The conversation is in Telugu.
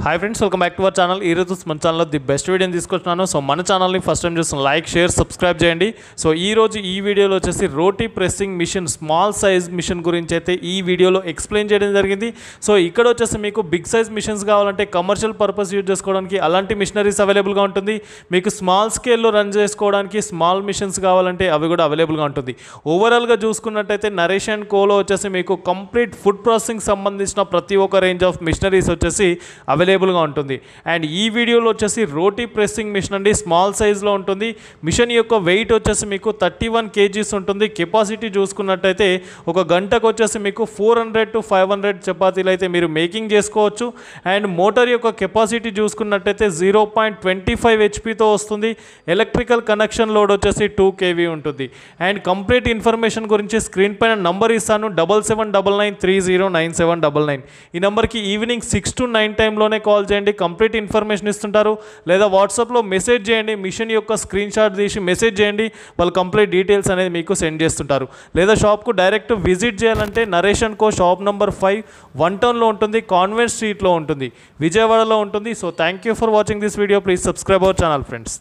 Hi friends, welcome back to our channel. ఈరోజు మన ఛానల్లో ది బెస్ట్ వీడియోని తీసుకొచ్చున్నాను. సో మన ఛానల్ని ఫస్ట్ టైం చూస్తున్న లైక్, షేర్, సబ్స్క్రైబ్ చేయండి. సో ఈరోజు ఈ వీడియోలో వచ్చేసి roti pressing machine small size machine గురించి అయితే ఈ వీడియోలో ఎక్స్ప్లెయిన్ చేయడం జరిగింది. సో ఇక్కడ వచ్చేసి మీకు బిగ్ సైజ్ మిషన్స్ కావాలంటే కమర్షియల్ పర్పస్ యూజ్ చేసుకోవడానికి అలాంటి మిషనరీస్ అవైలబుల్గా ఉంటుంది. మీకు స్మాల్ స్కేల్లో రన్ చేసుకోవడానికి స్మాల్ మిషన్స్ కావాలంటే అవి కూడా అవైలబుల్గా ఉంటుంది. ఓవరాల్గా చూసుకున్నట్టయితే నరేష్ అండ్ కోలో వచ్చేసి మీకు కంప్లీట్ ఫుడ్ ప్రాసెసింగ్ సంబంధించిన ప్రతి ఒక్క రేంజ్ ఆఫ్ మిషనరీస్ వచ్చేసి అవైలబుల్గా ఉంటుంది. అండ్ ఈ వీడియోలో వచ్చేసి రోటీ ప్రెస్సింగ్ మిషన్ అండి, స్మాల్ సైజ్లో ఉంటుంది. మిషన్ యొక్క వెయిట్ వచ్చేసి మీకు 31 kgs ఉంటుంది. కెపాసిటీ చూసుకున్నట్టయితే ఒక గంటకు వచ్చేసి మీకు 400 to 500 చపాతీలు అయితే మీరు మేకింగ్ చేసుకోవచ్చు. అండ్ మోటార్ యొక్క కెపాసిటీ చూసుకున్నట్టయితే 0.25 HPతో వస్తుంది. ఎలక్ట్రికల్ కనెక్షన్ లోడ్ వచ్చేసి 2 kV ఉంటుంది. అండ్ కంప్లీట్ ఇన్ఫర్మేషన్ గురించి స్క్రీన్ పైన నంబర్ ఇస్తాను, 7799309799. ఈ నెంబర్కి ఈవినింగ్ 6 to 9 టైంలోనే కాల్ చేయండి, కంప్లీట్ ఇన్ఫర్మేషన్ ఇస్తుంటారు. లేదా వాట్సాప్లో మెసేజ్ చేయండి, మిషన్ యొక్క స్క్రీన్ షాట్ తీసి మెసేజ్ చేయండి, వాళ్ళు కంప్లీట్ డీటెయిల్స్ అనేది మీకు సెండ్ చేస్తుంటారు. లేదా షాప్కు డైరెక్ట్ విజిట్ చేయాలంటే Naresh and co shop number 5 1 టౌన్లో ఉంటుంది, కాన్వెంట్ స్ట్రీట్లో ఉంటుంది, విజయవాడలో ఉంటుంది. So thank you for watching this video. Please subscribe our channel friends.